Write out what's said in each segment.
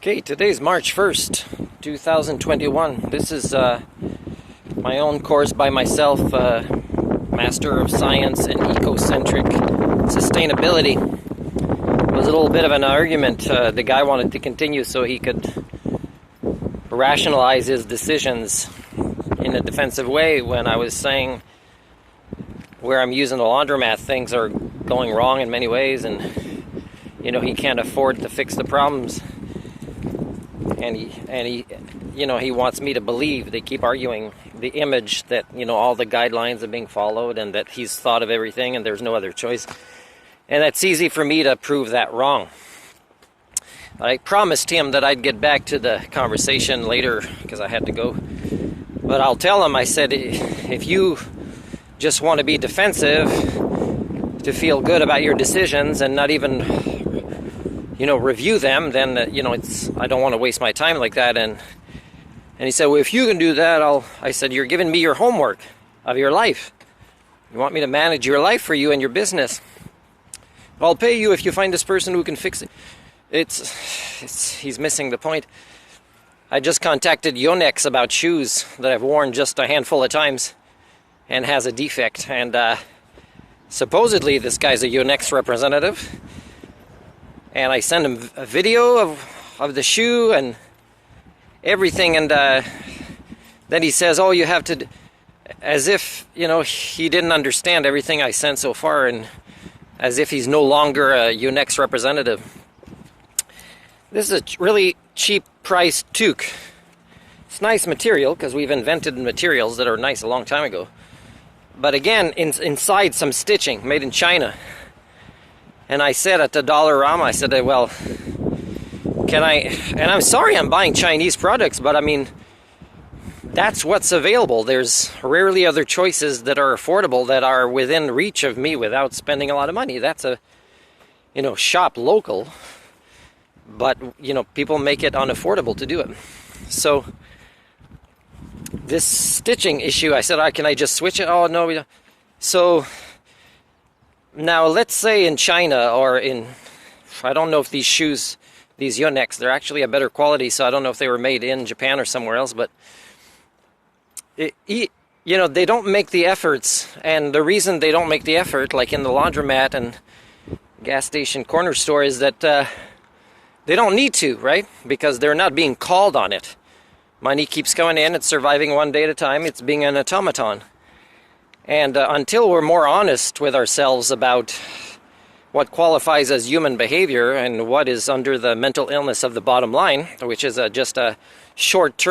Okay, today's March 1st, 2021. This is my own course by myself, Master of Science in Ecocentric Sustainability. It was a little bit of an argument. The guy wanted to continue so he could rationalize his decisions in a defensive way when I was saying where I'm using the laundromat, things are going wrong in many ways, and he can't afford to fix the problems. And he wants me to believe. They keep arguing the image that all the guidelines are being followed and that he's thought of everything and there's no other choice. And it's easy for me to prove that wrong. I promised him that I'd get back to the conversation later because I had to go. But I'll tell him, I said, if you just want to be defensive to feel good about your decisions and not even review them, then I don't want to waste my time like that. And he said, well, if you can do that, I said, you're giving me your homework of your life. You want me to manage your life for you and your business. I'll pay you if you find this person who can fix it. He's missing the point. I just contacted Yonex about shoes that I've worn just a handful of times and has a defect. And supposedly this guy's a Yonex representative. And I sent him a video of the shoe and everything, and then he says, oh, you have to, as if, he didn't understand everything I sent so far, and as if he's no longer a Yonex representative. This is a really cheap priced toque. It's nice material, because we've invented materials that are nice a long time ago. But again, inside some stitching, made in China. And I said at the Dollarama, I said, well, can I, and I'm sorry I'm buying Chinese products, but I mean, that's what's available. There's rarely other choices that are affordable, that are within reach of me without spending a lot of money. That's a, shop local, but, people make it unaffordable to do it. So, this stitching issue, I said, can I just switch it? Oh, no, we don't. So, now, let's say in China or I don't know if these shoes, these Yonex, they're actually a better quality, so I don't know if they were made in Japan or somewhere else, but, they don't make the efforts, and the reason they don't make the effort, like in the laundromat and gas station corner store, is that they don't need to, right? Because they're not being called on it. Money keeps coming in, it's surviving one day at a time, it's being an automaton. And until we're more honest with ourselves about what qualifies as human behavior and what is under the mental illness of the bottom line, which is just a short,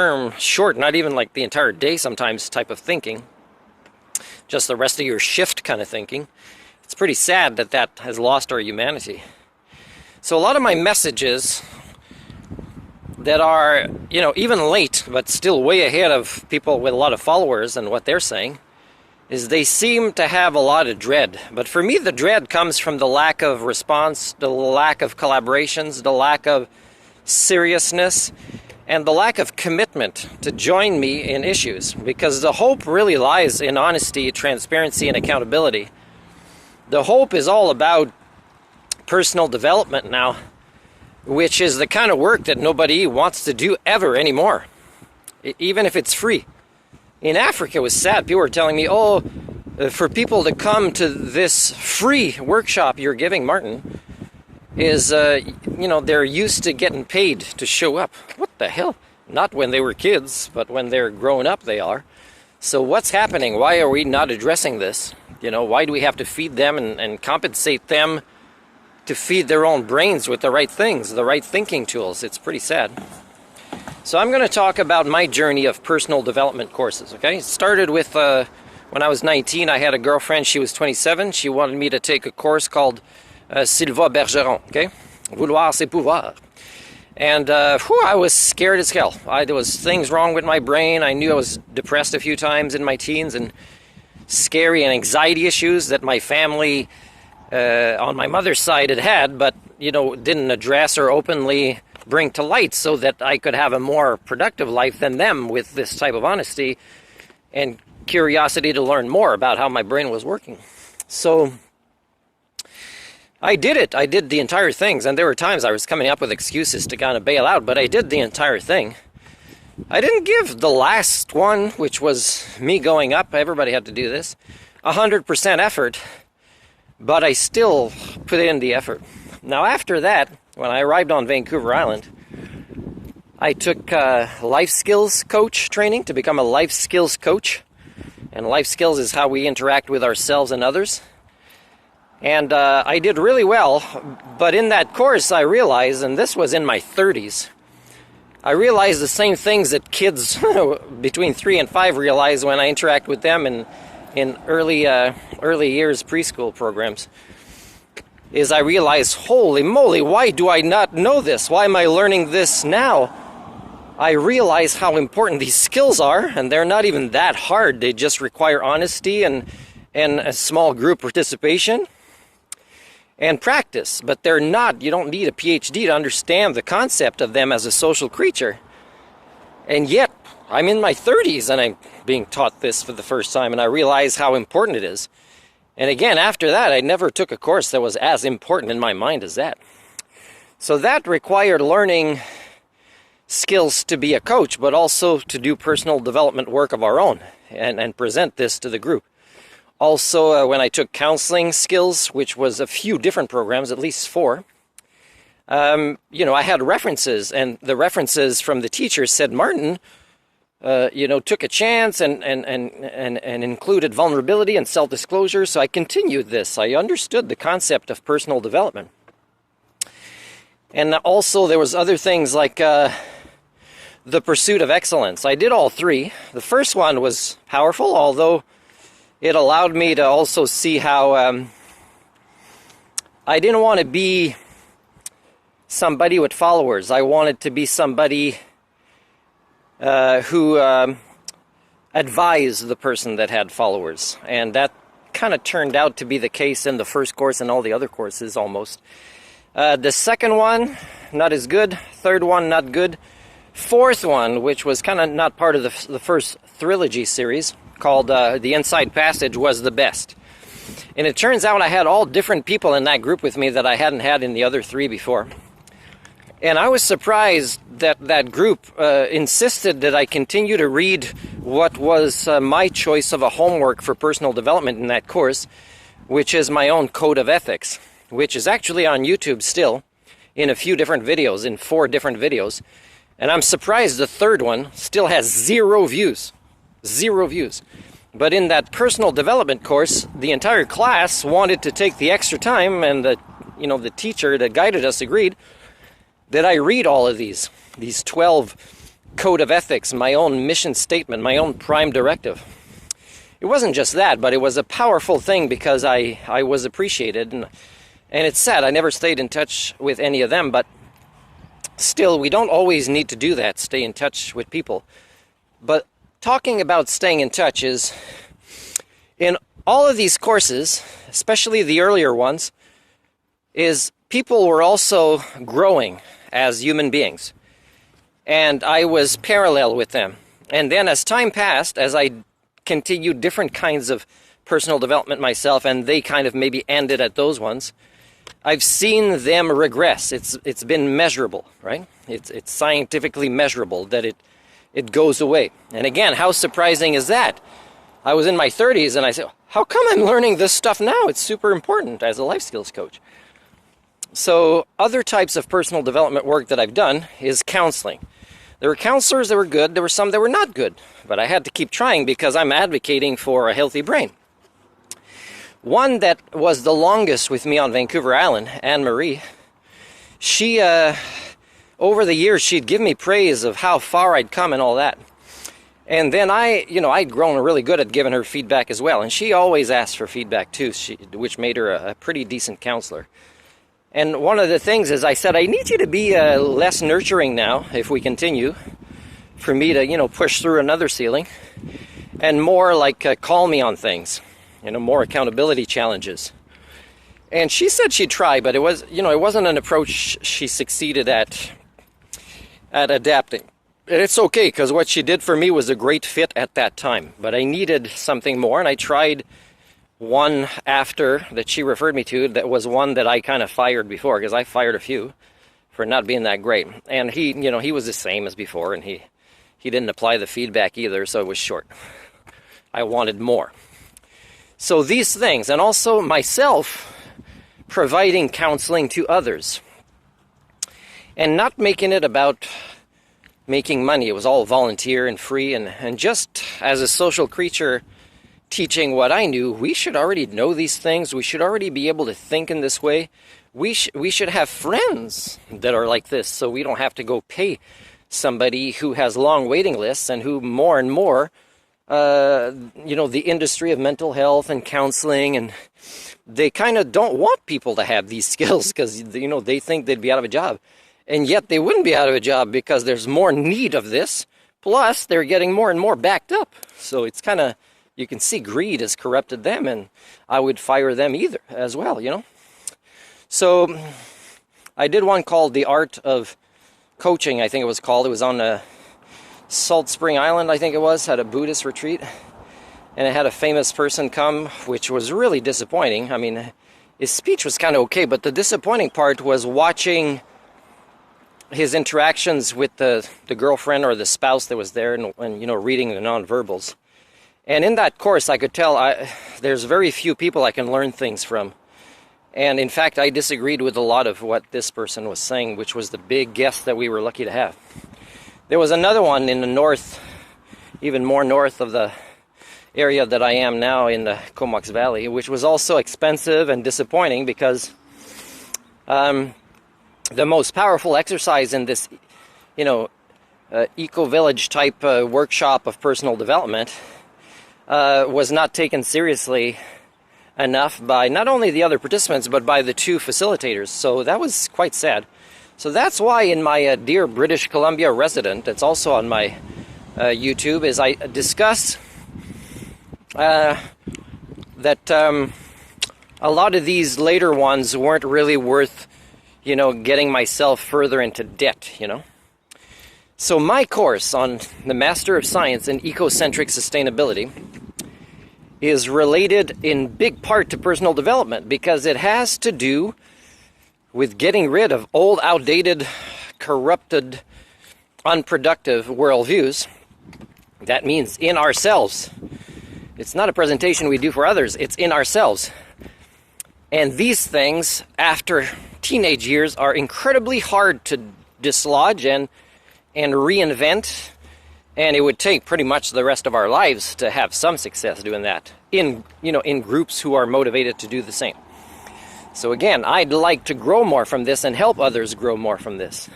not even like the entire day sometimes type of thinking, just the rest of your shift kind of thinking, it's pretty sad that has lost our humanity. So a lot of my messages that are, even late, but still way ahead of people with a lot of followers and what they're saying, is they seem to have a lot of dread. But for me, the dread comes from the lack of response, the lack of collaborations, the lack of seriousness, and the lack of commitment to join me in issues. Because the hope really lies in honesty, transparency, and accountability. The hope is all about personal development now, which is the kind of work that nobody wants to do ever anymore, even if it's free. In Africa, it was sad. People were telling me, for people to come to this free workshop you're giving, Martin, is, they're used to getting paid to show up. What the hell? Not when they were kids, but when they're grown up, they are. So what's happening? Why are we not addressing this? Why do we have to feed them and compensate them to feed their own brains with the right things, the right thinking tools? It's pretty sad. So I'm going to talk about my journey of personal development courses, okay? It started with, when I was 19, I had a girlfriend, she was 27. She wanted me to take a course called Sylva Bergeron, okay? Vouloir, c'est pouvoir. And I was scared as hell. There was things wrong with my brain. I knew I was depressed a few times in my teens, and scary and anxiety issues that my family on my mother's side had, but, didn't address or openly bring to light so that I could have a more productive life than them with this type of honesty and curiosity to learn more about how my brain was working. So I did it. I did the entire things, and there were times I was coming up with excuses to kind of bail out, but I did the entire thing. I didn't give the last one, which was me going up, everybody had to do this, 100% effort, but I still put in the effort. Now after that, when I arrived on Vancouver Island, I took life skills coach training to become a life skills coach. And life skills is how we interact with ourselves and others. And I did really well, but in that course I realized, and this was in my 30s, I realized the same things that kids between 3 and 5 realize when I interact with them in early years preschool programs. Is I realized, holy moly, why do I not know this? Why am I learning this now? I realize how important these skills are, and they're not even that hard. They just require honesty and a small group participation and practice. But they're not, you don't need a PhD to understand the concept of them as a social creature. And yet, I'm in my 30s and I'm being taught this for the first time, and I realize how important it is. And again, after that, I never took a course that was as important in my mind as that. So that required learning skills to be a coach, but also to do personal development work of our own and present this to the group. Also, when I took counseling skills, which was a few different programs, at least 4, I had references, and the references from the teachers said, Martin, took a chance and included vulnerability and self-disclosure, so I continued this. I understood the concept of personal development. And also there was other things like the pursuit of excellence. I did all 3. The first one was powerful, although it allowed me to also see how I didn't want to be somebody with followers. I wanted to be somebody who advised the person that had followers. And that kind of turned out to be the case in the first course and all the other courses almost. The second one, not as good. Third one, not good. Fourth one, which was kind of not part of the first trilogy series, called The Inside Passage, was the best. And it turns out I had all different people in that group with me that I hadn't had in the other 3 before. And I was surprised that that group insisted that I continue to read what was my choice of a homework for personal development in that course, which is my own code of ethics, which is actually on YouTube still in a few different videos, in 4 different videos. And I'm surprised the third one still has 0 views. 0 views. But in that personal development course, the entire class wanted to take the extra time, and the teacher that guided us agreed that I read all of these 12 code of ethics, my own mission statement, my own Prime Directive. It wasn't just that, but it was a powerful thing because I was appreciated. And it's sad, I never stayed in touch with any of them, but still, we don't always need to do that, stay in touch with people. But talking about staying in touch is, in all of these courses, especially the earlier ones, is people were also growing as human beings. And I was parallel with them. And then as time passed, as I continued different kinds of personal development myself, and they kind of maybe ended at those ones, I've seen them regress. It's been measurable, right? It's scientifically measurable that it goes away. And again, how surprising is that? I was in my 30s and I said, how come I'm learning this stuff now? It's super important as a life skills coach. So other types of personal development work that I've done is counseling. There were counselors that were good, there were some that were not good, but I had to keep trying because I'm advocating for a healthy brain. One that was the longest with me on Vancouver Island, Anne-Marie, she, over the years, she'd give me praise of how far I'd come and all that. And then I'd grown really good at giving her feedback as well. And she always asked for feedback too, which made her a pretty decent counselor. And one of the things is I said, I need you to be less nurturing now, if we continue, for me to, push through another ceiling, and more like call me on things, more accountability challenges. And she said she'd try, but it wasn't an approach she succeeded at adapting. And it's okay, because what she did for me was a great fit at that time. But I needed something more, and I tried one after that she referred me to that was one that I kind of fired before, because I fired a few for not being that great. And he, you know, he was the same as before, and he didn't apply the feedback either, so it was short. I wanted more. So these things, and also myself providing counseling to others, and not making it about making money. It was all volunteer and free, and just as a social creature teaching what I knew, we should already know these things. We should already be able to think in this way. We should have friends that are like this, so we don't have to go pay somebody who has long waiting lists, and who more and more, you know, the industry of mental health and counseling, and they kind of don't want people to have these skills because, you know, they think they'd be out of a job. And yet they wouldn't be out of a job because there's more need of this. Plus, they're getting more and more backed up. So it's kind of, you can see greed has corrupted them, and I would fire them either as well, you know. So I did one called The Art of Coaching, I think it was called. It was on Salt Spring Island, I think it was, at a Buddhist retreat. And it had a famous person come, which was really disappointing. I mean, his speech was kind of okay, but the disappointing part was watching his interactions with the girlfriend or the spouse that was there, and you know, reading the nonverbals. And in that course, I could tell there's very few people I can learn things from. And in fact, I disagreed with a lot of what this person was saying, which was the big guest that we were lucky to have. There was another one in the north, even more north of the area that I am now in the Comox Valley, which was also expensive and disappointing because the most powerful exercise in this, you know, eco-village type workshop of personal development was not taken seriously enough by not only the other participants, but by the two facilitators. So that was quite sad. So that's why in my dear British Columbia resident, that's also on my YouTube, is I discuss that a lot of these later ones weren't really worth, you know, getting myself further into debt, you know. So my course on the Master of Science in Ecocentric Sustainability is related in big part to personal development, because it has to do with getting rid of old, outdated, corrupted, unproductive worldviews. That means in ourselves. It's not a presentation we do for others, it's in ourselves. And these things, after teenage years, are incredibly hard to dislodge and reinvent. And it would take pretty much the rest of our lives to have some success doing that in, you know, in groups who are motivated to do the same. So again, I'd like to grow more from this and help others grow more from this.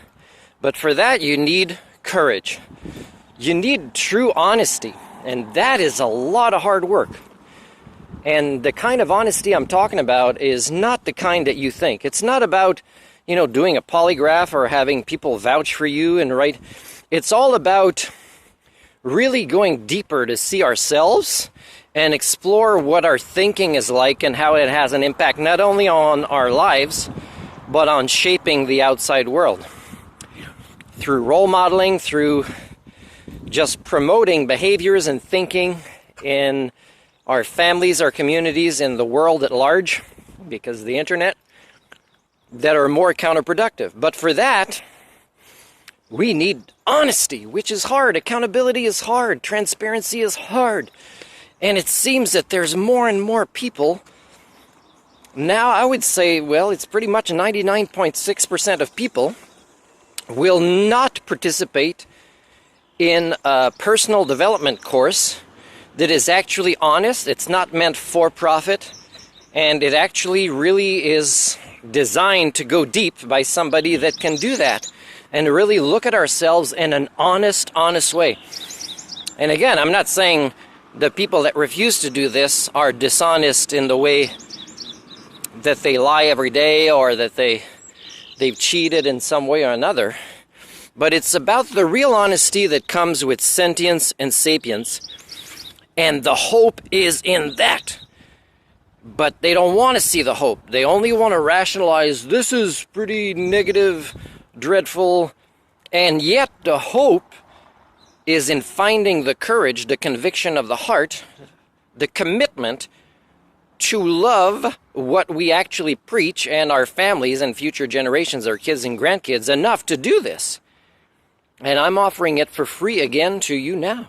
But for that, you need courage. You need true honesty. And that is a lot of hard work. And the kind of honesty I'm talking about is not the kind that you think. It's not about, you know, doing a polygraph or having people vouch for you and write. It's all about really going deeper to see ourselves and explore what our thinking is like and how it has an impact not only on our lives, but on shaping the outside world. Through role modeling, through just promoting behaviors and thinking in our families, our communities, in the world at large, because of the internet, that are more counterproductive. But for that, we need honesty, which is hard. Accountability is hard. Transparency is hard. And it seems that there's more and more people. Now, I would say, well, it's pretty much 99.6% of people will not participate in a personal development course that is actually honest. It's not meant for profit. And it actually really is designed to go deep by somebody that can do that and really look at ourselves in an honest way. And again, I'm not saying the people that refuse to do this are dishonest in the way that they lie every day or that they've cheated in some way or another. But it's about the real honesty that comes with sentience and sapience. And the hope is in that. But they don't want to see the hope. They only want to rationalize, this is pretty negative, dreadful. And yet the hope is in finding the courage, the conviction of the heart, the commitment to love what we actually preach and our families and future generations, our kids and grandkids, enough to do this. And I'm offering it for free again to you now.